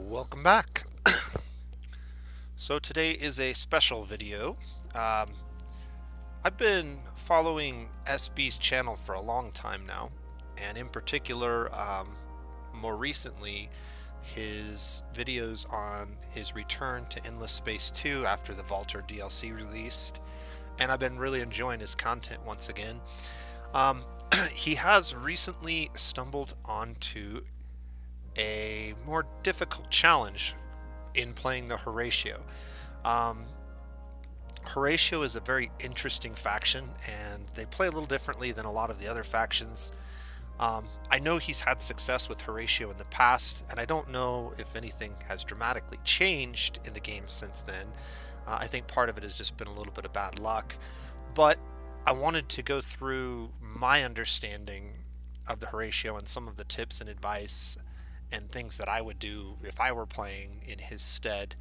Welcome back. So today is a special video. Um, I've been following SB's channel for a long time now, and in particular, more recently, his videos on his return to Endless Space 2 after the Vaulter DLC released, and I've been really enjoying his content once again. Um, he has recently stumbled onto a more difficult challenge in playing the Horatio. Um, Horatio is a very interesting faction, and they play a little differently than a lot of the other factions. I know he's had success with Horatio in the past, and I don't know if anything has dramatically changed in the game since then. I think part of it has just been a little bit of bad luck, but I wanted to go through my understanding of the Horatio and some of the tips and advice and things that I would do if I were playing in his stead.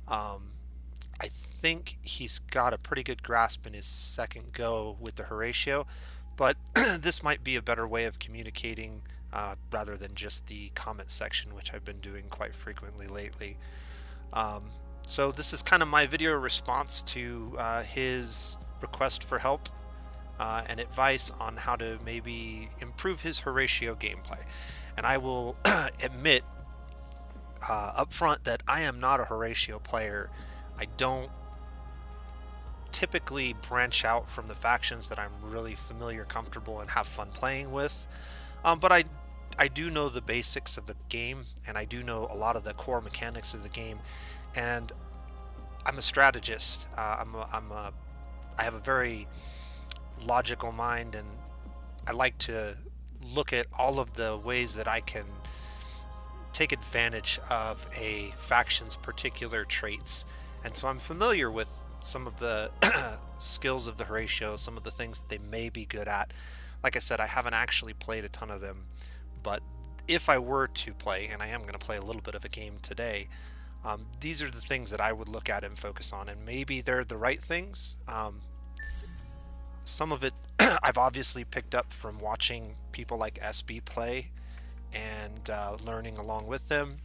Um, I think he's got a pretty good grasp in his second go with the Horatio, but this might be a better way of communicating rather than just the comment section, which I've been doing quite frequently lately. Um, so this is kind of my video response to his request for help and advice on how to maybe improve his Horatio gameplay. And I will admit up front that I am not a Horatio player. I don't typically branch out from the factions that I'm really familiar, comfortable, and have fun playing with. But I do know the basics of the game, and I do know a lot of the core mechanics of the game. And I'm a strategist. I have a very logical mind, and I like to look at all of the ways that I can take advantage of a faction's particular traits. And so I'm familiar with some of the skills of the Horatio, some of the things that they may be good at. Like I said, I haven't actually played a ton of them, but if I were to play, and I am going to play a little bit of a game today, these are the things that I would look at and focus on, and maybe they're the right things. Some of it I've obviously picked up from watching people like SB play and learning along with them.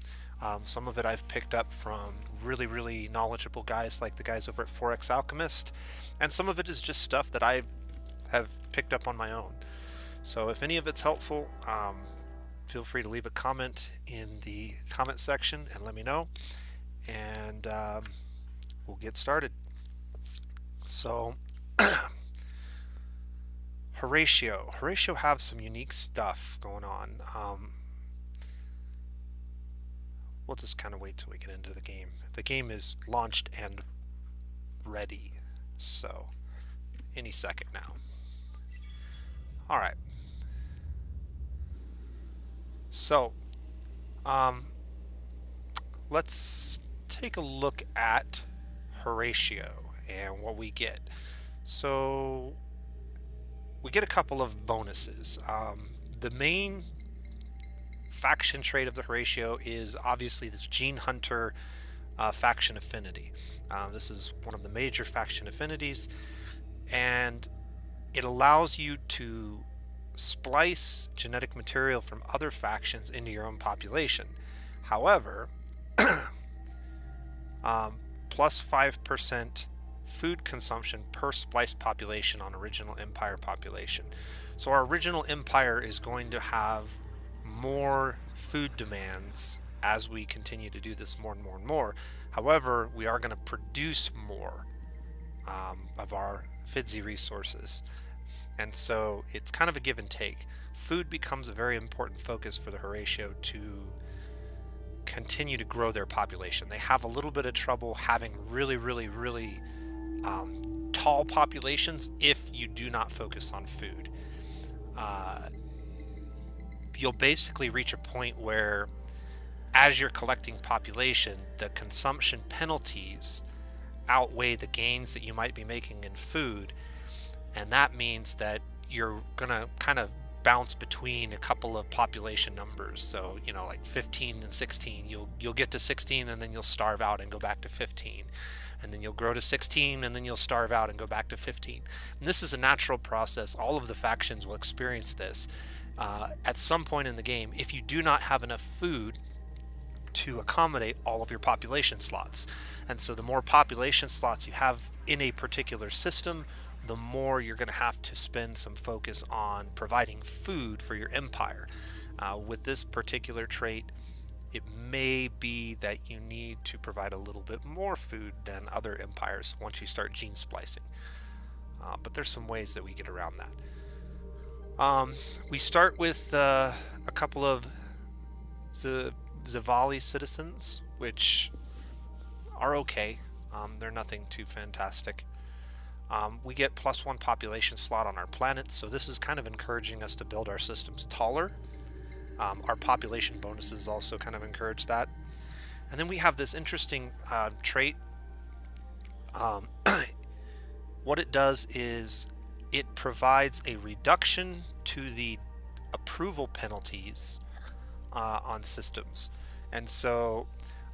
Some of it I've picked up from really knowledgeable guys like the guys over at Forex Alchemist, and some of it is just stuff that I have picked up on my own. So if any of it's helpful, feel free to leave a comment in the comment section and let me know, and we'll get started. So Horatio have some unique stuff going on. We'll just kind of wait till we get into the game. The game is launched and ready, so any second now. All right. So, let's take a look at Horatio and what we get. So, we get a couple of bonuses. The main faction trait of the Horatio is obviously this Gene Hunter faction affinity. This is one of the major faction affinities, and it allows you to splice genetic material from other factions into your own population. However, plus 5% food consumption per spliced population on original empire population. So our original empire is going to have more food demands as we continue to do this more and more and more. However, we are going to produce more of our FIDSI resources, and so it's kind of a give and take. Food becomes a very important focus for the Horatio to continue to grow their population. They have a little bit of trouble having really tall populations if you do not focus on food. You'll basically reach a point where, as you're collecting population, the consumption penalties outweigh the gains that you might be making in food, and that means that you're gonna kind of bounce between a couple of population numbers. So, you know, like 15 and 16, you'll get to 16 and then you'll starve out and go back to 15, and then you'll grow to 16 and then you'll starve out and go back to 15. And this is a natural process. All of the factions will experience this at some point in the game. If you do not have enough food to accommodate all of your population slots. And so the more population slots you have in a particular system, the more you're going to have to spend some focus on providing food for your empire. With this particular trait, it may be that you need to provide a little bit more food than other empires once you start gene splicing. But there's some ways that we get around that. We start with a couple of Zavali citizens, which are okay. They're nothing too fantastic. We get +1 population slot on our planets, so this is kind of encouraging us to build our systems taller. Our population bonuses also kind of encourage that. And then we have this interesting trait. What it does is it provides a reduction to the approval penalties on systems. And so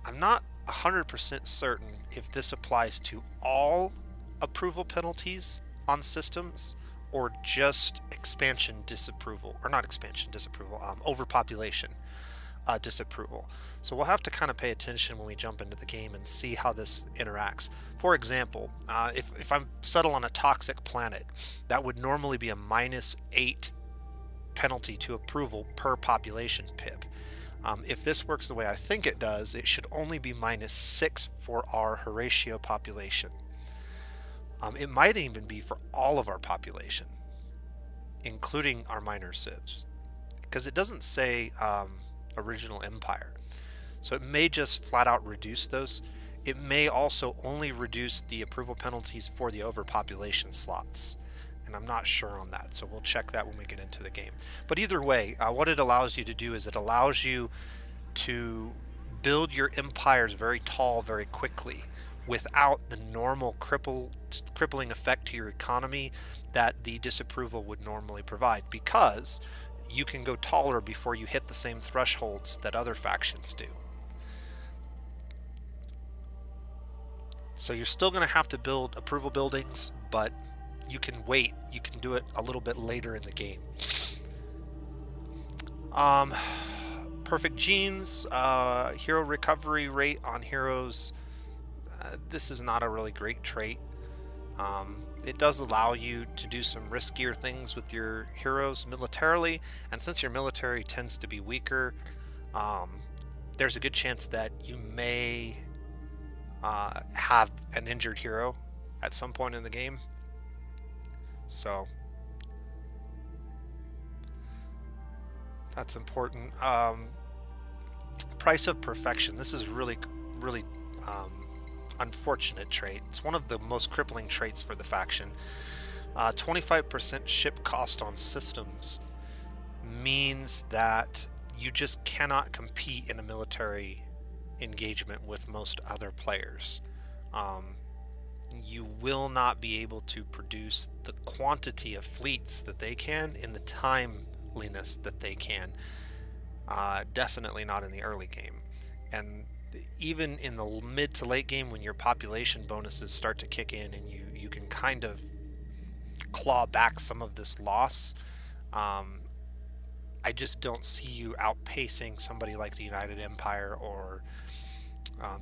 I'm not 100% certain if this applies to all approval penalties on systems or just expansion disapproval, or not expansion disapproval, overpopulation disapproval. So we'll have to kind of pay attention when we jump into the game and see how this interacts. For example, if I settle on a toxic planet, that would normally be a -8 penalty to approval per population pip. If this works the way I think it does, it should only be -6 for our Horatio population. It might even be for all of our population, including our minor civs, because it doesn't say original empire. So it may just flat out reduce those. It may also only reduce the approval penalties for the overpopulation slots, and I'm not sure on that, so we'll check that when we get into the game. But either way, what it allows you to do is it allows you to build your empires very tall very quickly without the normal crippling effect to your economy that the disapproval would normally provide, because you can go taller before you hit the same thresholds that other factions do. So you're still going to have to build approval buildings, but you can wait. You can do it a little bit later in the game. Perfect genes, hero recovery rate on heroes. This is not a really great trait. It does allow you to do some riskier things with your heroes militarily, and since your military tends to be weaker, there's a good chance that you may have an injured hero at some point in the game. So that's important. Price of perfection. This is really unfortunate trait. It's one of the most crippling traits for the faction. 25% ship cost on systems means that you just cannot compete in a military engagement with most other players. You will not be able to produce the quantity of fleets that they can in the timeliness that they can. Definitely not in the early game. And even in the mid to late game, when your population bonuses start to kick in and you can kind of claw back some of this loss, I just don't see you outpacing somebody like the United Empire or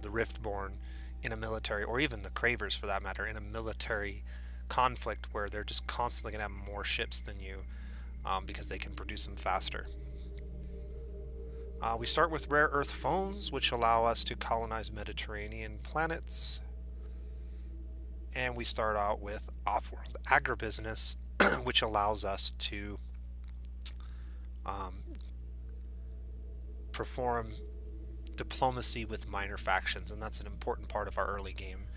the Riftborn in a military, or even the Cravers for that matter, in a military conflict where they're just constantly going to have more ships than you because they can produce them faster. We start with rare earth phones, which allow us to colonize Mediterranean planets. And we start out with off-world agribusiness, which allows us to perform diplomacy with minor factions, and that's an important part of our early game.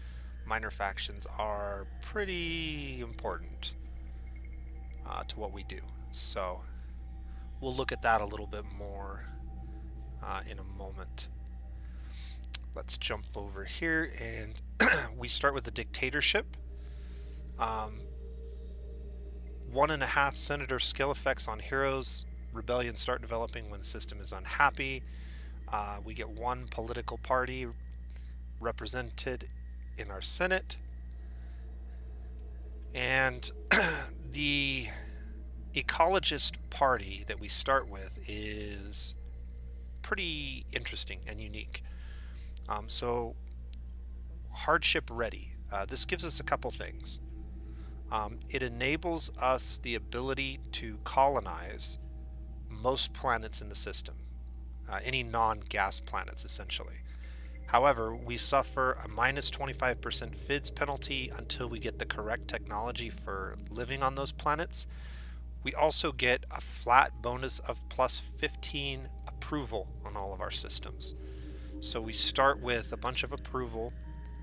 Minor factions are pretty important to what we do. So we'll look at that a little bit more in a moment. Let's jump over here, and we start with the dictatorship. 1.5 senator skill effects on heroes. Rebellions start developing when the system is unhappy. We get 1 political party represented in our Senate. And the ecologist party that we start with is pretty interesting and unique. So hardship ready. This gives us a couple things. It enables us the ability to colonize most planets in the system, any non-gas planets essentially. However, we suffer a minus 25% FIDS penalty until we get the correct technology for living on those planets. We also get a flat bonus of plus 15 approval on all of our systems. So we start with a bunch of approval,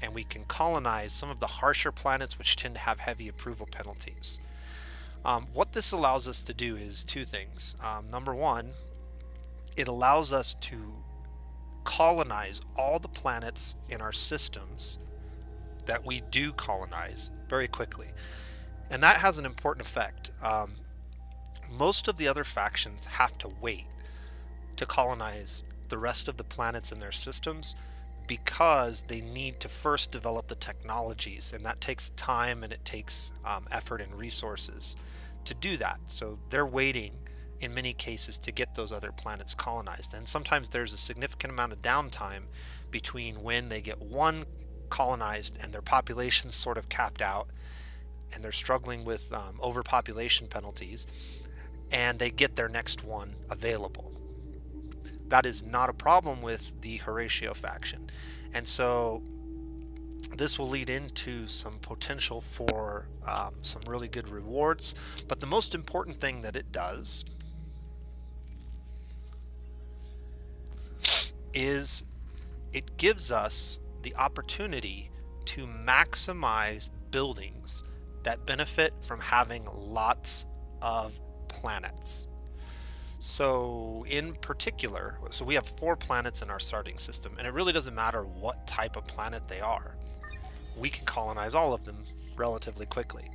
and we can colonize some of the harsher planets which tend to have heavy approval penalties. What this allows us to do is two things. Number one, it allows us to colonize all the planets in our systems that we do colonize very quickly. And that has an important effect. Most of the other factions have to wait to colonize the rest of the planets in their systems because they need to first develop the technologies, and that takes time and it takes effort and resources to do that. So they're waiting in many cases to get those other planets colonized, and sometimes there's a significant amount of downtime between when they get one colonized and their population's sort of capped out and they're struggling with overpopulation penalties, and they get their next one available. That is not a problem with the Horatio faction. And so this will lead into some potential for some really good rewards. But the most important thing that it does is it gives us the opportunity to maximize buildings that benefit from having lots of planets. So in particular, we have 4 planets in our starting system, and it really doesn't matter what type of planet they are. We can colonize all of them relatively quickly.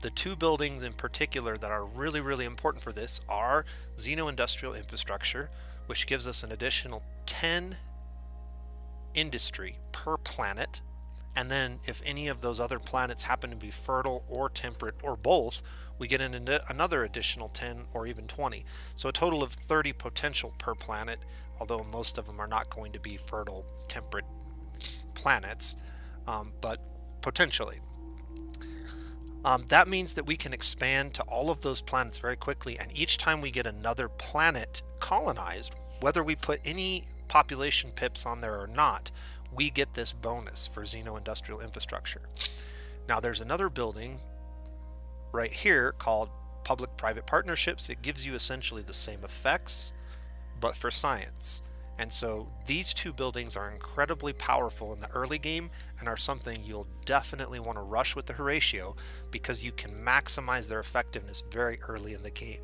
The 2 buildings in particular that are really important for this are Xeno-industrial infrastructure, which gives us an additional 10 industry per planet. And then if any of those other planets happen to be fertile or temperate or both, we get another additional 10 or even 20. So a total of 30 potential per planet, although most of them are not going to be fertile, temperate planets, but potentially. That means that we can expand to all of those planets very quickly, and each time we get another planet colonized, whether we put any population pips on there or not, we get this bonus for Xeno-industrial infrastructure. Now there's another building right here called public-private partnerships. It gives you essentially the same effects, but for science. And so these 2 buildings are incredibly powerful in the early game and are something you'll definitely want to rush with the Horatio, because you can maximize their effectiveness very early in the game.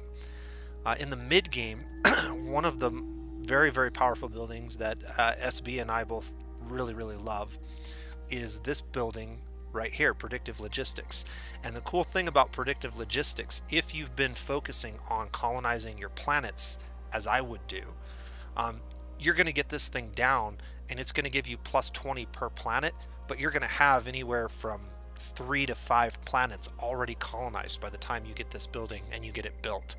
In the mid game, one of the very powerful buildings that SB and I both really love is this building right here, predictive logistics. And the cool thing about predictive logistics, if you've been focusing on colonizing your planets as I would do, you're going to get this thing down, and it's going to give you plus 20 per planet, but you're going to have anywhere from 3 to 5 planets already colonized by the time you get this building and you get it built.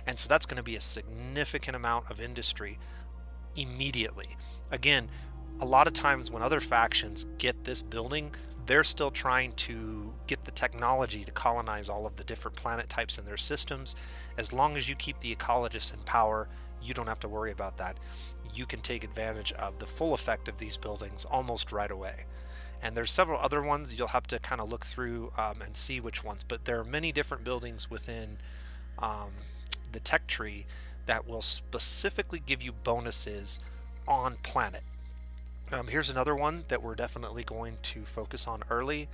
And so that's going to be a significant amount of industry immediately. Again, a lot of times when other factions get this building, they're still trying to get the technology to colonize all of the different planet types in their systems. As long as you keep the ecologists in power, you don't have to worry about that. You can take advantage of the full effect of these buildings almost right away. And there's several other ones you'll have to kind of look through and see which ones, but there are many different buildings within the tech tree that will specifically give you bonuses on planet. Here's another one that we're definitely going to focus on early,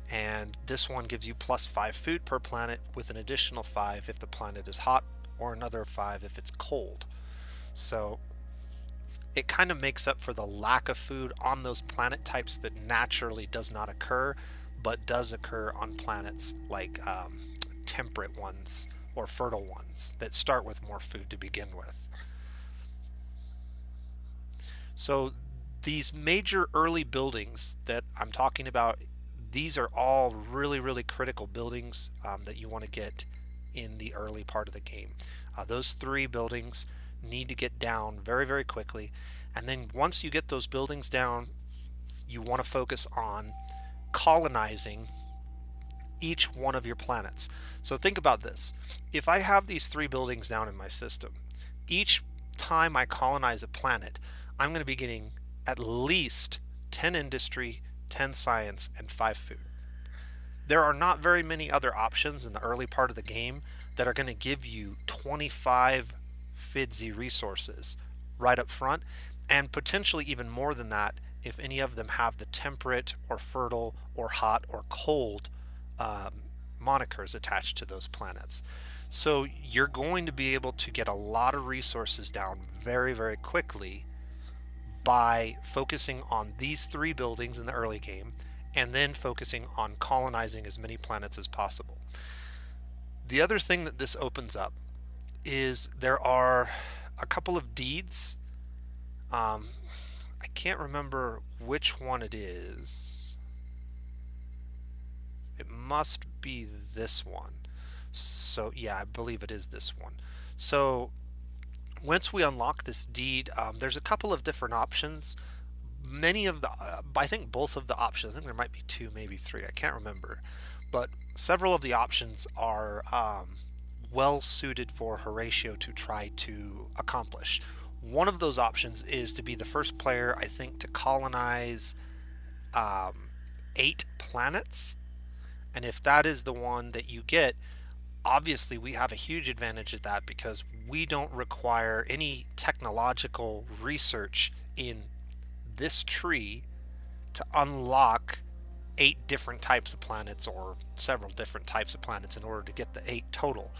and this one gives you plus 5 food per planet with an additional 5 if the planet is hot, or another 5 if it's cold. So it kind of makes up for the lack of food on those planet types that naturally does not occur, but does occur on planets like temperate ones or fertile ones that start with more food to begin with. So these major early buildings that I'm talking about, these are all really critical buildings that you want to get in the early part of the game. Those 3 buildings need to get down very, very quickly. And then once you get those buildings down, you want to focus on colonizing each one of your planets. So think about this. If I have these 3 buildings down in my system, each time I colonize a planet, I'm going to be getting at least 10 industry, 10 science, and 5 food. There are not very many other options in the early part of the game that are going to give you 25 FIDSy resources right up front, and potentially even more than that if any of them have the temperate or fertile or hot or cold monikers attached to those planets. So you're going to be able to get a lot of resources down very, very quickly by focusing on these 3 buildings in the early game and then focusing on colonizing as many planets as possible. The other thing that this opens up is there are a couple of deeds. I can't remember which one it is. It must be this one. So yeah, I believe it is this one. So once we unlock this deed, there's a couple of different options. Many of the, I think both of the options, I think there might be 2, maybe 3, I can't remember. But several of the options are well suited for Horatio to try to accomplish. One of those options is to be the first player, I think, to colonize 8 planets. And if that is the one that you get, obviously we have a huge advantage at that because we don't require any technological research in this tree to unlock 8 different types of planets or several different types of planets in order to get the 8 total.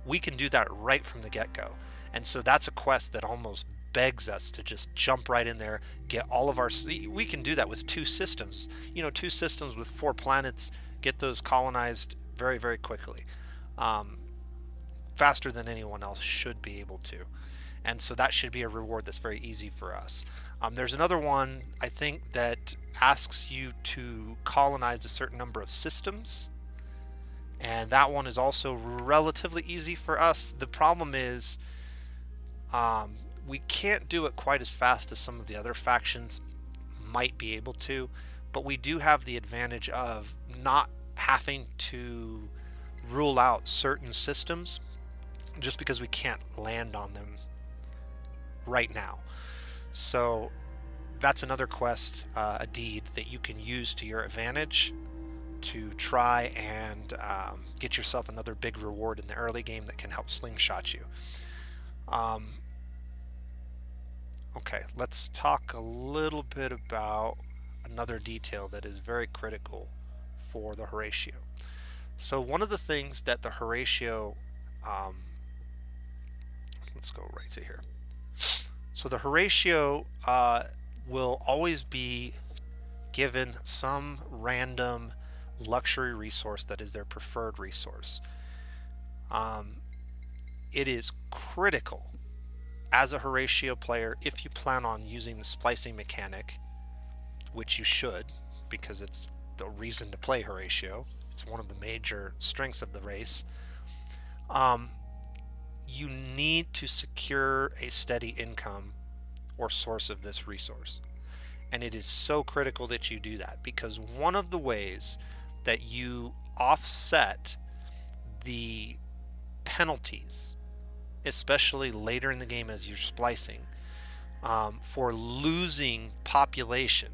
We can do that right from the get-go. And so that's a quest that almost begs us to just jump right in there, get all of our, we can do that with 2 systems, 2 systems with 4 planets, get those colonized very, very quickly, faster than anyone else should be able to. And so that should be a reward that's very easy for us. There's another one, I think, that asks you to colonize a certain number of systems, and that one is also relatively easy for us. The problem is we can't do it quite as fast as some of the other factions might be able to, but we do have the advantage of not having to rule out certain systems just because we can't land on them right now. So that's another quest, a deed that you can use to your advantage to try and get yourself another big reward in the early game that can help slingshot you. Okay, let's talk a little bit about another detail that is very critical for the Horatio. So one of the things that the Horatio, let's go right to here. So the Horatio will always be given some random luxury resource that is their preferred resource. It is critical as a Horatio player, if you plan on using the splicing mechanic, which you should, because it's the reason to play Horatio, it's one of the major strengths of the race, you need to secure a steady income or source of this resource. And it is so critical that you do that, because one of the ways that you offset the penalties, especially later in the game as you're splicing, for losing population,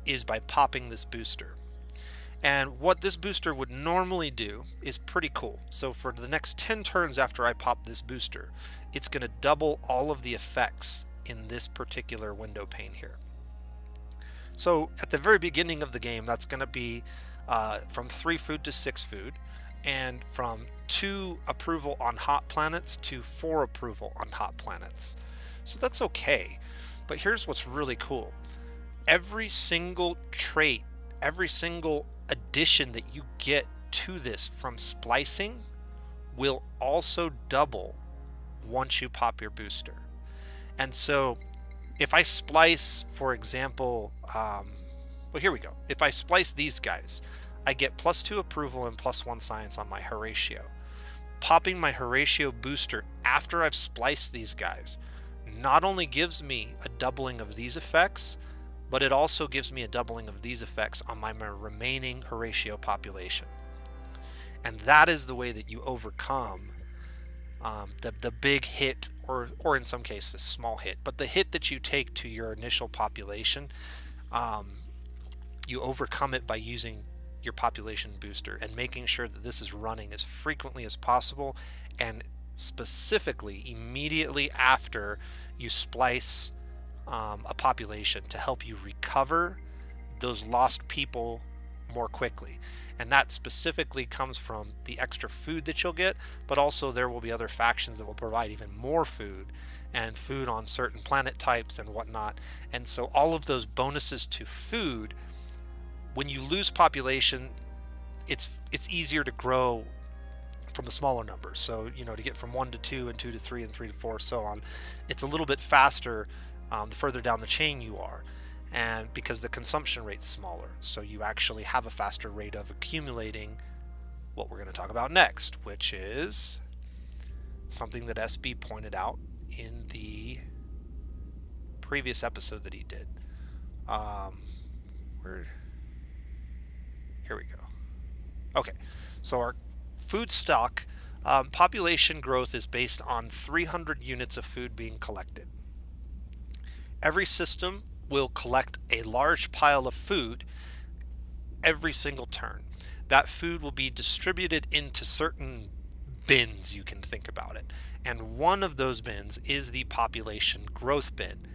is by popping this booster. And what this booster would normally do is pretty cool. So for the next 10 turns after I pop this booster, it's going to double all of the effects in this particular window pane here. So at the very beginning of the game, that's going to be from 3 food to 6 food, and from 2 approval on hot planets to 4 approval on hot planets. So that's okay. But here's what's really cool. Every single trait, every single addition that you get to this from splicing will also double once you pop your booster. And so if I splice, for example, well, here we go. If I splice these guys, I get +2 approval and +1 science on my Horatio. popping my Horatio booster after I've spliced these guys not only gives me a doubling of these effects, but it also gives me a doubling of these effects on my remaining Horatio population. And that is the way that you overcome the big hit, or in some cases small hit, but the hit that you take to your initial population. You overcome it by using your population booster and making sure that this is running as frequently as possible, and specifically immediately after you splice a population, to help you recover those lost people more quickly. And that specifically comes from the extra food that you'll get, but also there will be other factions that will provide even more food, and food on certain planet types and whatnot. And so all of those bonuses to food, when you lose population, it's easier to grow from the smaller numbers. So, you know, to get from 1 to 2 and 2 to 3 and 3 to 4, so on, it's a little bit faster the further down the chain you are, and because the consumption rate's smaller, so you actually have a faster rate of accumulating what we're going to talk about next, which is something that SB pointed out in the previous episode that he did. Here we go. Okay, so our food stock population growth is based on 300 units of food being collected. Every system will collect a large pile of food every single turn. That food will be distributed into certain bins, you can think about it. And one of those bins is the population growth bin.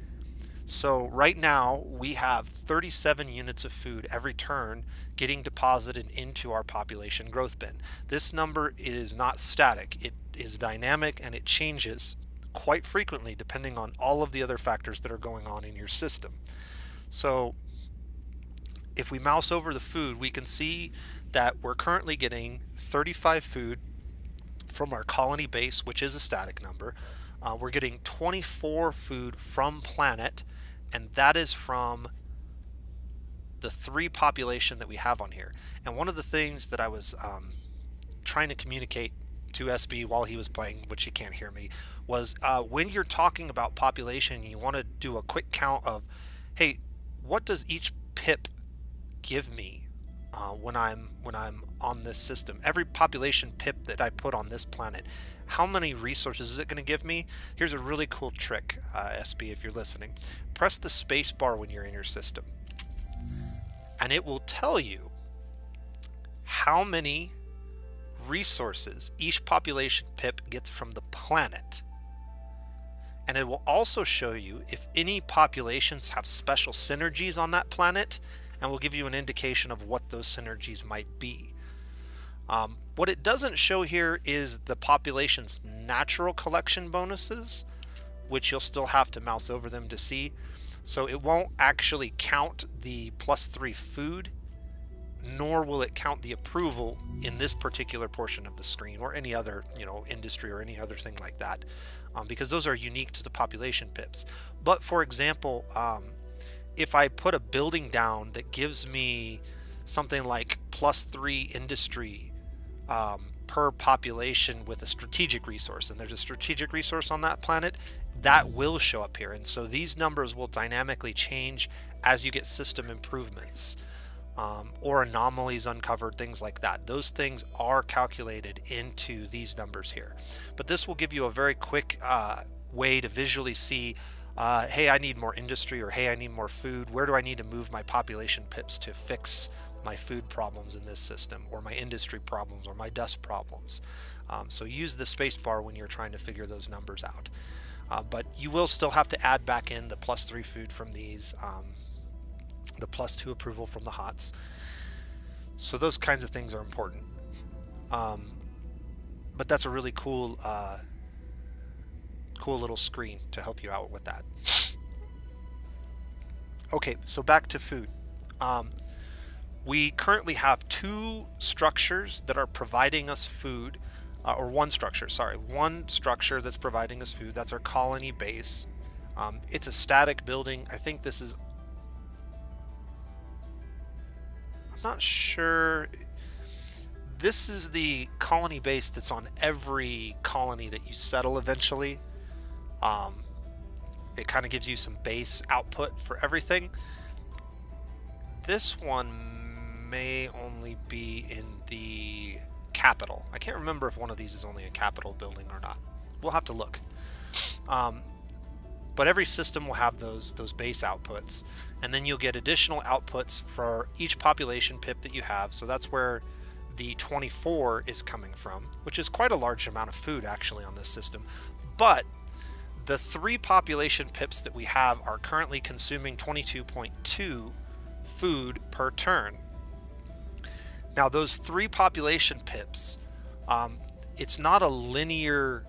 So right now we have 37 units of food every turn getting deposited into our population growth bin. This number is not static. It is dynamic, and it changes quite frequently depending on all of the other factors that are going on in your system. So if we mouse over the food, we can see that we're currently getting 35 food from our colony base, which is a static number. We're getting 24 food from planet, and that is from the 3 population that we have on here. And one of the things that I was trying to communicate to SB while he was playing, which he can't hear me, was when you're talking about population, you want to do a quick count of, hey, what does each pip give me when I'm on this system? Every population pip that I put on this planet, how many resources is it going to give me? Here's a really cool trick, SB, if you're listening. Press the space bar when you're in your system, and it will tell you how many resources each population pip gets from the planet. And it will also show you if any populations have special synergies on that planet, and will give you an indication of what those synergies might be. What it doesn't show here is the population's natural collection bonuses, which you'll still have to mouse over them to see. So it won't actually count the +3 food, nor will it count the approval in this particular portion of the screen, or any other, industry or any other thing like that, because those are unique to the population pips. But for example, if I put a building down that gives me something like +3 industry per population with a strategic resource, and there's a strategic resource on that planet, that will show up here. And so these numbers will dynamically change as you get system improvements, or anomalies uncovered, things like that. Those things are calculated into these numbers here. But this will give you a very quick way to visually see, hey, I need more industry, or hey, I need more food. Where do I need to move my population pips to fix my food problems in this system, or my industry problems, or my dust problems? So use the space bar when you're trying to figure those numbers out. But you will still have to add back in the +3 food from these, the +2 approval from the HOTS. So those kinds of things are important. But that's a really cool little screen to help you out with that. Okay, so back to food. We currently have 2 structures that are providing us food, or one structure that's providing us food. That's our colony base. It's a static building. I think this is, I'm not sure. this is the colony base that's on every colony that you settle eventually. It kind of gives you some base output for everything. This one may only be in the capital. I can't remember if one of these is only a capital building or not. We'll have to look. But every system will have those base outputs, and then you'll get additional outputs for each population pip that you have. So that's where the 24 is coming from, which is quite a large amount of food actually on this system. But the 3 population pips that we have are currently consuming 22.2 food per turn. Now those 3 population pips, it's not a linear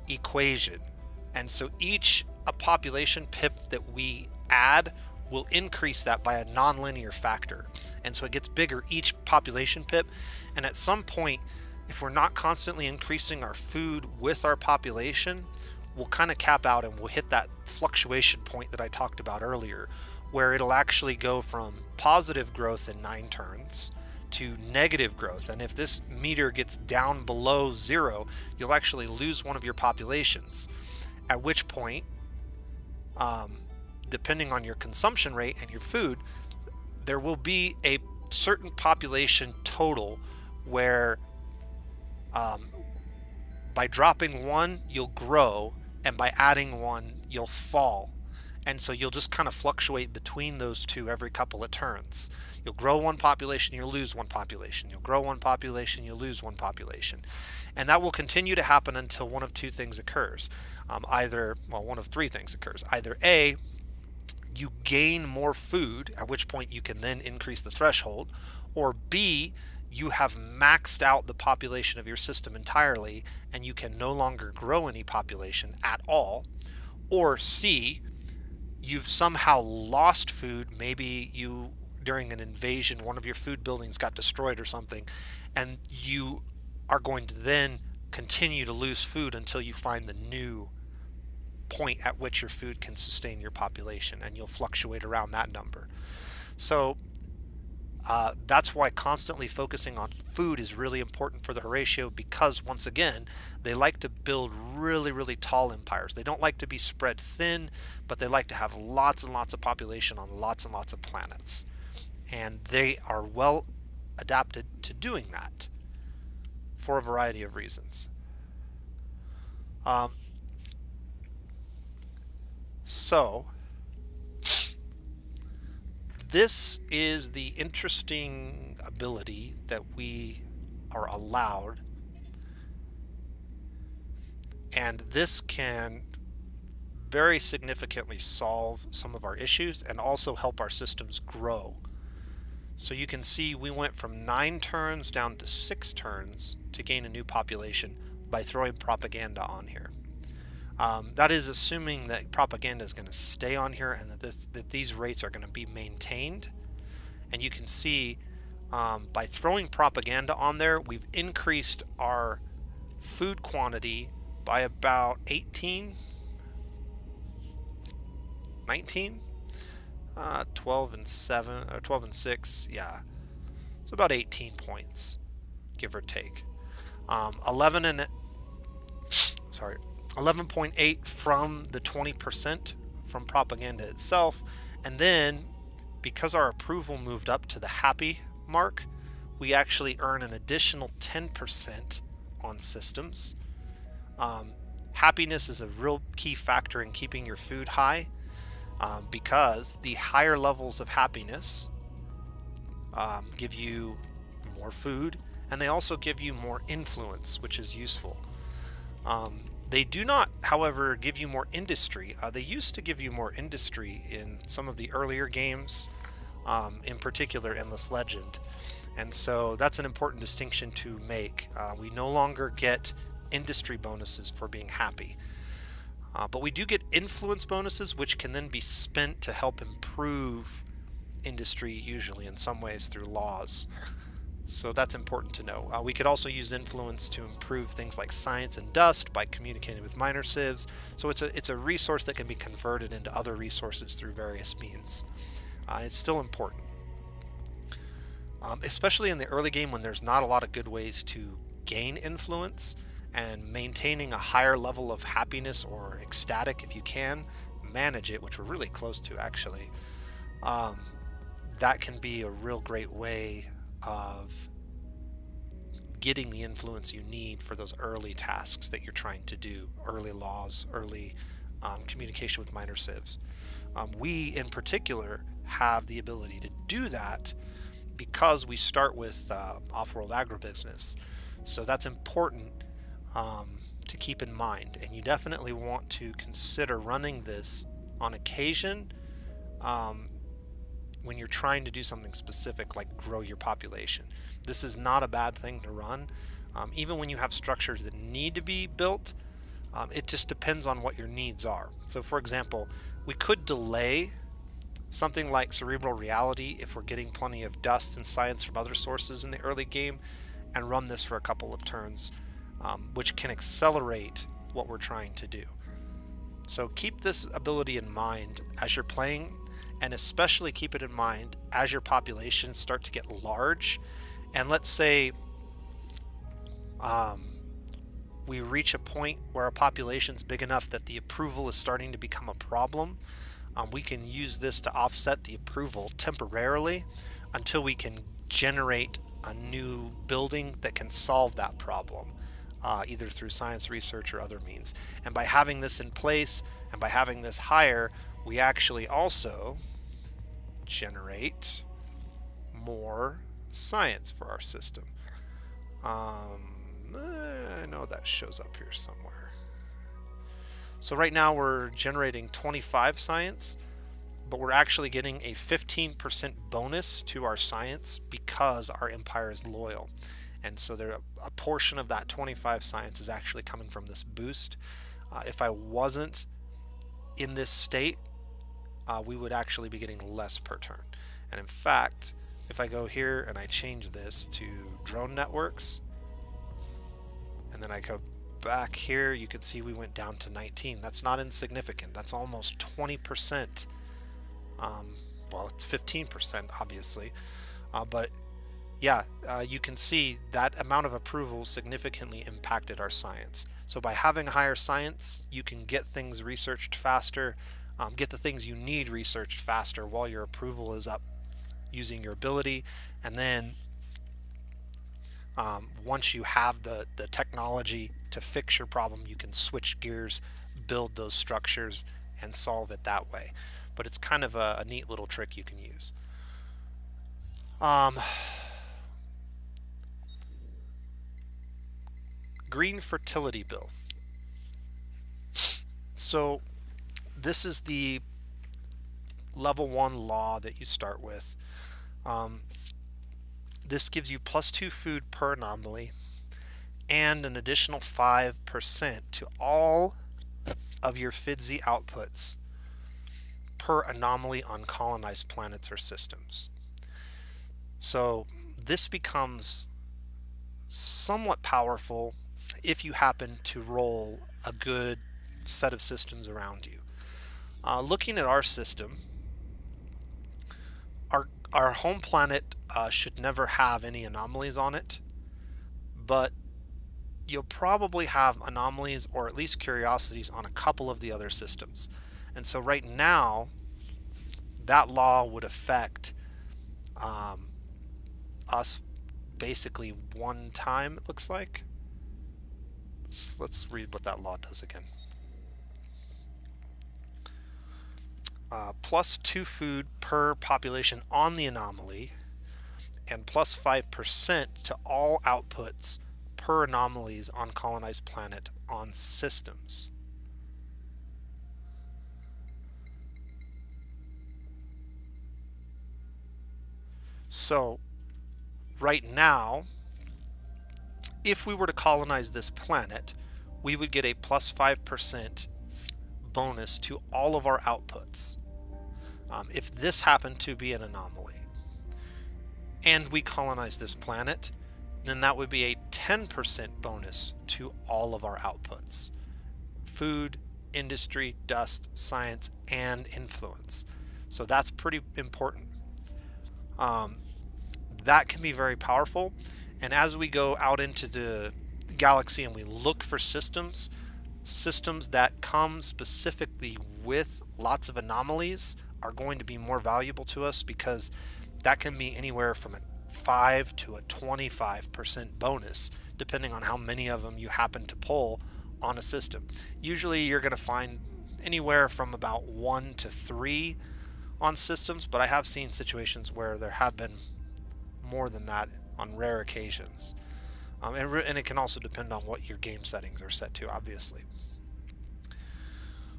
equation, and so each population pip that we add will increase that by a nonlinear factor, and so it gets bigger each population pip. And at some point, if we're not constantly increasing our food with our population, we'll kind of cap out and we'll hit that fluctuation point that I talked about earlier, where it'll actually go from positive growth in 9 turns to negative growth. And if this meter gets down below 0, you'll actually lose one of your populations, at which point, depending on your consumption rate and your food, there will be a certain population total where by dropping 1 you'll grow, and by adding 1 you'll fall. And so you'll just kind of fluctuate between those two every couple of turns. You'll grow 1 population, you'll lose 1 population. You'll grow 1 population, you'll lose 1 population. And that will continue to happen until one of 2 things occurs. One of 3 things occurs. Either A, you gain more food, at which point you can then increase the threshold, or B, you have maxed out the population of your system entirely and you can no longer grow any population at all, or C, you've somehow lost food. Maybe you, during an invasion, one of your food buildings got destroyed or something, and you are going to then continue to lose food until you find the new point at which your food can sustain your population, and you'll fluctuate around that number. So that's why constantly focusing on food is really important for the Horatio, because once again, they like to build really, really tall empires. They don't like to be spread thin, but they like to have lots and lots of population on lots and lots of planets. And they are well adapted to doing that for a variety of reasons. So this is the interesting ability that we are allowed, and this can very significantly solve some of our issues and also help our systems grow. So you can see we went from 9 turns down to 6 turns to gain a new population by throwing propaganda on here. That is assuming that propaganda is going to stay on here and that these rates are going to be maintained. And you can see by throwing propaganda on there, we've increased our food quantity by about 18, 19, 12 and 7, or 12 and 6, yeah. It's about 18 points, give or take. 11.8 from the 20% from propaganda itself, and then because our approval moved up to the happy mark, we actually earn an additional 10% on systems. Happiness is a real key factor in keeping your food high, because the higher levels of happiness give you more food, and they also give you more influence, which is useful. They do not, however, give you more industry. They used to give you more industry in some of the earlier games, in particular Endless Legend. And so that's an important distinction to make. We no longer get industry bonuses for being happy. But we do get influence bonuses, which can then be spent to help improve industry, usually in some ways through laws. So that's important to know. We could also use influence to improve things like science and dust by communicating with minor civs. So it's a resource that can be converted into other resources through various means. It's still important. especially in the early game when there's not a lot of good ways to gain influence, and maintaining a higher level of happiness or ecstatic if you can manage it, which we're really close to actually. Um, that can be a real great way of getting the influence you need for those early tasks that you're trying to do, early laws, early communication with minor civs. We in particular have the ability to do that because we start with off-world agribusiness. So that's important to keep in mind, and you definitely want to consider running this on occasion when you're trying to do something specific like grow your population. This is not a bad thing to run. Even when you have structures that need to be built, it just depends on what your needs are. So for example, we could delay something like cerebral reality if we're getting plenty of dust and science from other sources in the early game, and run this for a couple of turns, which can accelerate what we're trying to do. So keep this ability in mind as you're playing, and especially keep it in mind as your populations start to get large. And let's say we reach a point where our population's big enough that the approval is starting to become a problem. We can use this to offset the approval temporarily until we can generate a new building that can solve that problem, either through science research or other means. And by having this in place and by having this higher, we actually also generate more science for our system. I know that shows up here somewhere. So right now we're generating 25 science, but we're actually getting a 15% bonus to our science because our empire is loyal. And so a portion of that 25 science is actually coming from this boost. If I wasn't in this state, we would actually be getting less per turn. And in fact, if I go here and I change this to drone networks, and then I go back here, you can see we went down to 19. That's not insignificant. That's almost 20%. Well, it's 15% obviously, but yeah, you can see that amount of approval significantly impacted our science. So by having higher science, you can get things researched faster, get the things you need researched faster while your approval is up using your ability. And then once you have the technology to fix your problem, you can switch gears, build those structures, and solve it that way. But it's kind of a neat little trick you can use. Green fertility bill. So this is the level 1 law that you start with. This gives you +2 food per anomaly and an additional 5% to all of your FIDSI outputs per anomaly on colonized planets or systems. So this becomes somewhat powerful if you happen to roll a good set of systems around you. Looking at our system, our home planet should never have any anomalies on it, but you'll probably have anomalies or at least curiosities on a couple of the other systems. And so right now, that law would affect us basically one time, it looks like. Let's read what that law does again. +2 food per population on the anomaly, and +5% to all outputs per anomalies on colonized planet on systems. So right now, if we were to colonize this planet, we would get a +5% bonus to all of our outputs. If this happened to be an anomaly and we colonize this planet, then that would be a 10% bonus to all of our outputs: food, industry, dust, science, and influence. So that's pretty important. that can be very powerful. And as we go out into the galaxy and we look for systems that come specifically with lots of anomalies are going to be more valuable to us, because that can be anywhere from a 5 to a 25% bonus depending on how many of them you happen to pull on a system. Usually you're going to find anywhere from about 1 to 3 on systems, but I have seen situations where there have been more than that on rare occasions. And it can also depend on what your game settings are set to, obviously.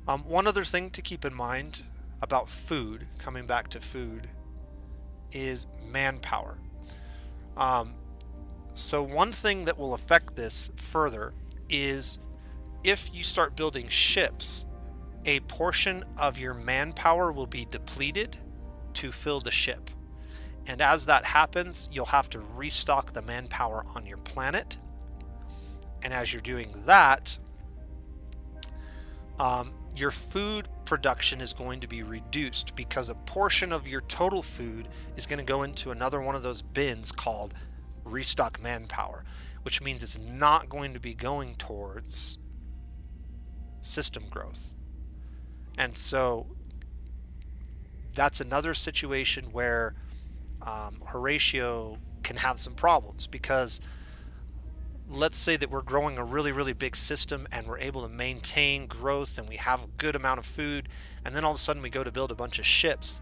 One other thing to keep in mind about food, coming back to food, is manpower. So one thing that will affect this further is if you start building ships, a portion of your manpower will be depleted to fill the ship. And as that happens, you'll have to restock the manpower on your planet. And as you're doing that, your food production is going to be reduced, because a portion of your total food is going to go into another one of those bins called restock manpower, which means it's not going to be going towards system growth. And so that's another situation where Horatio can have some problems, because let's say that we're growing a really big system and we're able to maintain growth and we have a good amount of food, and then all of a sudden we go to build a bunch of ships,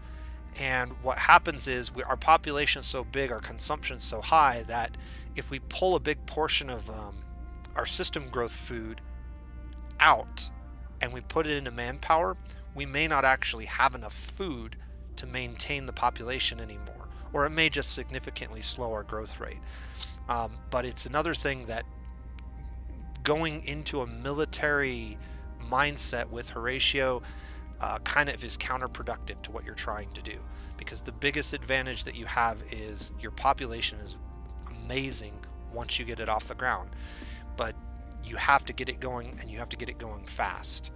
and what happens is our population is so big, our consumption is so high, that if we pull a big portion of our system growth food out and we put it into manpower, we may not actually have enough food to maintain the population anymore, or it may just significantly slow our growth rate. But it's another thing that going into a military mindset with Horatio kind of is counterproductive to what you're trying to do, because the biggest advantage that you have is your population is amazing once you get it off the ground, but you have to get it going, and you have to get it going fast.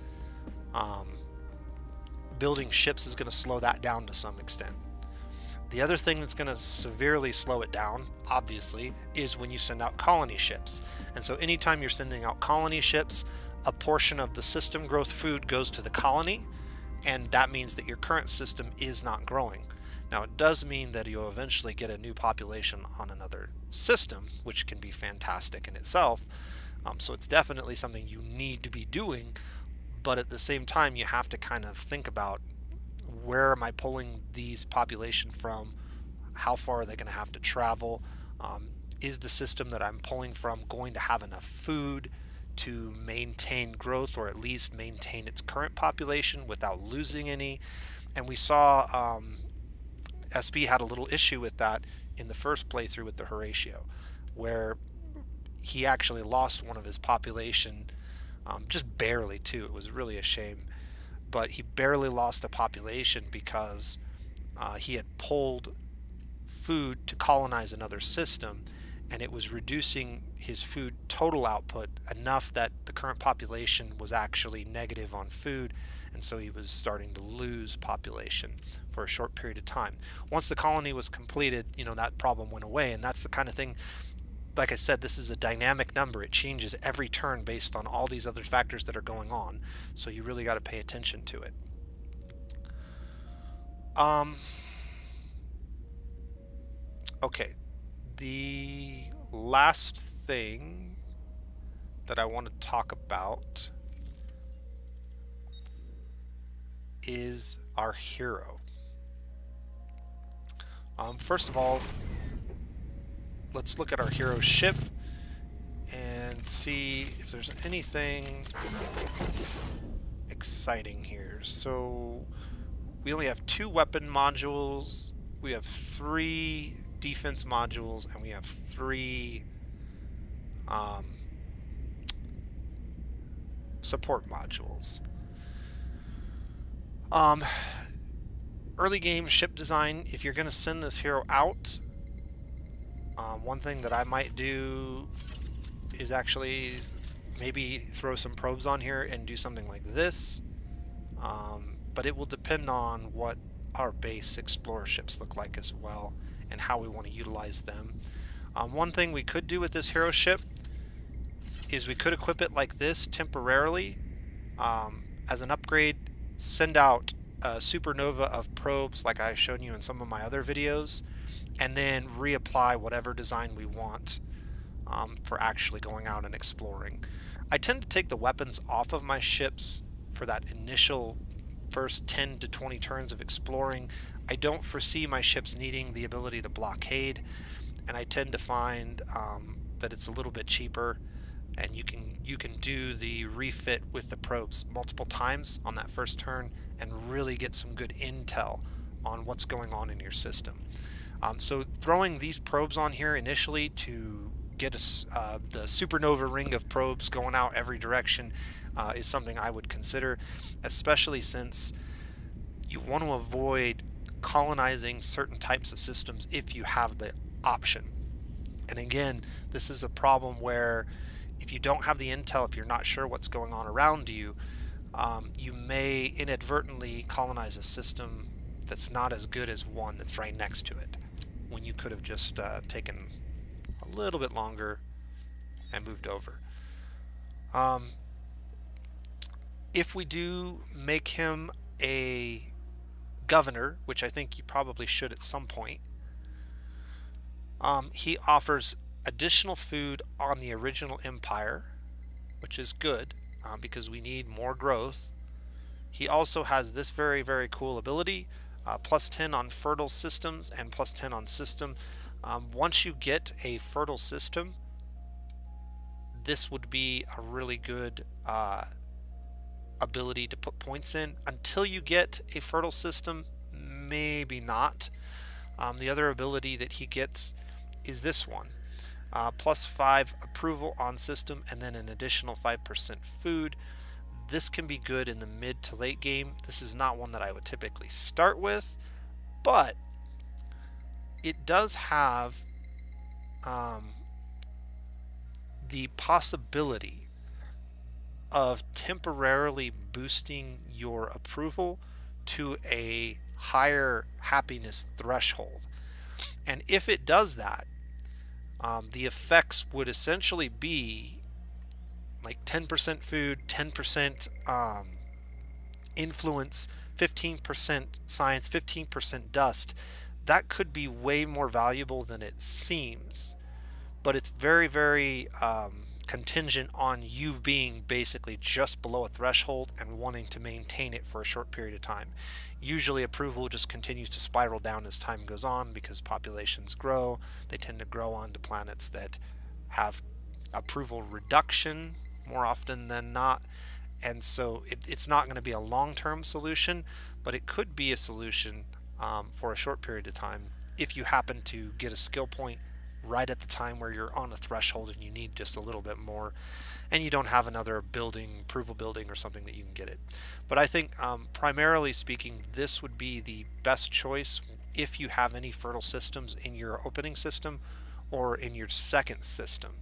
Building ships is going to slow that down to some extent. The other thing that's going to severely slow it down, obviously, is when you send out colony ships. And so anytime you're sending out colony ships, a portion of the system growth food goes to the colony, and that means that your current system is not growing. Now, it does mean that you'll eventually get a new population on another system, which can be fantastic in itself. So it's definitely something you need to be doing, but at the same time, you have to kind of think about, where am I pulling these population from? How far are they going to have to travel? Is the system that I'm pulling from going to have enough food to maintain growth, or at least maintain its current population without losing any? And we saw SB had a little issue with that in the first playthrough with the Horatio, where he actually lost one of his population, just barely too. It was really a shame. But he barely lost a population because he had pulled food to colonize another system, and it was reducing his food total output enough that the current population was actually negative on food, and so he was starting to lose population for a short period of time. Once the colony was completed, that problem went away, and that's the kind of thing. Like I said, this is a dynamic number. It changes every turn based on all these other factors that are going on. So you really got to pay attention to it. Okay. The last thing that I want to talk about is our hero. First of all, let's look at our hero ship and see if there's anything exciting here. So we only have 2 weapon modules, we have 3 defense modules, and we have 3 support modules. Early game ship design, if you're going to send this hero out, one thing that I might do is actually maybe throw some probes on here and do something like this, but it will depend on what our base explorer ships look like as well. and how we want to utilize them. One thing we could do with this hero ship is we could equip it like this temporarily as an upgrade, send out a supernova of probes like I've shown you in some of my other videos, and then reapply whatever design we want for actually going out and exploring. I tend to take the weapons off of my ships for that initial first 10 to 20 turns of exploring. I don't foresee my ships needing the ability to blockade, and I tend to find that it's a little bit cheaper, and you can do the refit with the probes multiple times on that first turn and really get some good intel on what's going on in your system. So throwing these probes on here initially to get the supernova ring of probes going out every direction is something I would consider, especially since you want to avoid colonizing certain types of systems if you have the option. And again, this is a problem where if you don't have the intel, if you're not sure what's going on around you, you may inadvertently colonize a system that's not as good as one that's right next to it, when you could have just taken a little bit longer and moved over. If we do make him a governor, which I think you probably should at some point, he offers additional food on the original empire, which is good because we need more growth. He also has this very, very cool ability, plus 10 on fertile systems and plus 10 on system. Once you get a fertile system, this would be a really good ability to put points in. Until you get a fertile system, maybe not. The other ability that he gets is this one. Plus 5 approval on system, and then an additional 5% food. This can be good in the mid to late game. This is not one that I would typically start with, but it does have the possibility of temporarily boosting your approval to a higher happiness threshold. And if it does that, the effects would essentially be like 10% food, 10% influence, 15% science, 15% dust. That could be way more valuable than it seems, but it's very, very contingent on you being basically just below a threshold and wanting to maintain it for a short period of time. Usually approval just continues to spiral down as time goes on because populations grow. They tend to grow onto planets that have approval reduction more often than not, and so it's not going to be a long-term solution, but it could be a solution for a short period of time if you happen to get a skill point right at the time where you're on a threshold and you need just a little bit more, and you don't have another building, approval building or something that you can get it. But I think primarily speaking, this would be the best choice if you have any fertile systems in your opening system or in your second system.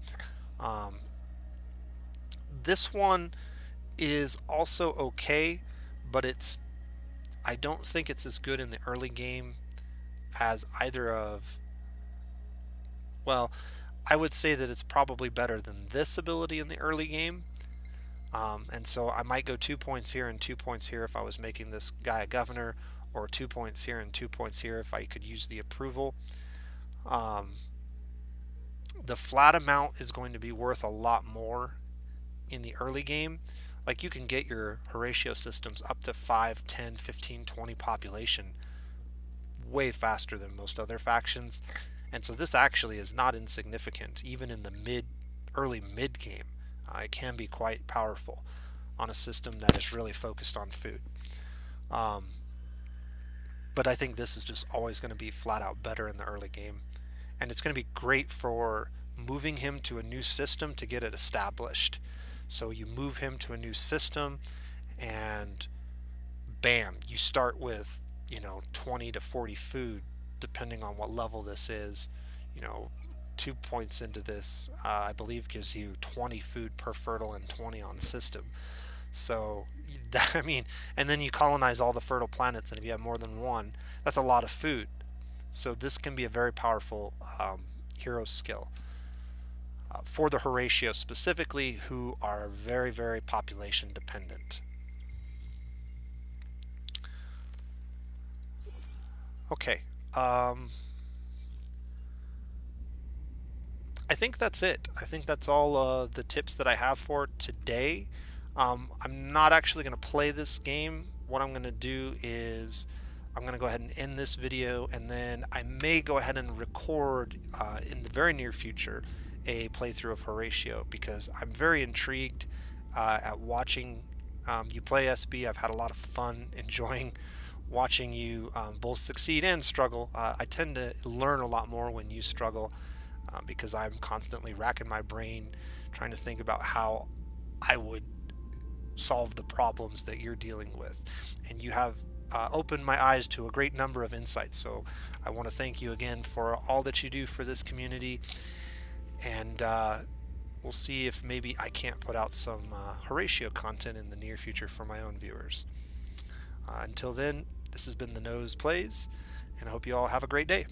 This one is also okay, but I don't think it's as good in the early game as either of, well, I would say that it's probably better than this ability in the early game. And so I might go 2 points here and 2 points here if I was making this guy a governor, or 2 points here and 2 points here if I could use the approval. The flat amount is going to be worth a lot more in the early game. Like, you can get your Horatio systems up to 5, 10, 15, 20 population way faster than most other factions. And so this actually is not insignificant, even in the early mid game. It can be quite powerful on a system that is really focused on food. But I think this is just always going to be flat out better in the early game. And it's going to be great for moving him to a new system to get it established. So you move him to a new system and bam, you start with, 20 to 40 food, depending on what level this is. 2 points into this, I believe, gives you 20 food per fertile and 20 on system. So, and then you colonize all the fertile planets, and if you have more than one, that's a lot of food. So this can be a very powerful hero skill. For the Horatio specifically, who are very, very population dependent. Okay. I think that's it. I think that's all the tips that I have for today. I'm not actually going to play this game. What I'm going to do is I'm going to go ahead and end this video, and then I may go ahead and record in the very near future a playthrough of Horatio, because I'm very intrigued at watching you play SB. I've had a lot of fun enjoying watching you both succeed and struggle. I tend to learn a lot more when you struggle, because I'm constantly racking my brain trying to think about how I would solve the problems that you're dealing with. And you have opened my eyes to a great number of insights. So I want to thank you again for all that you do for this community. And we'll see if maybe I can't put out some Horatio content in the near future for my own viewers. Until then, this has been The Nose Plays, and I hope you all have a great day.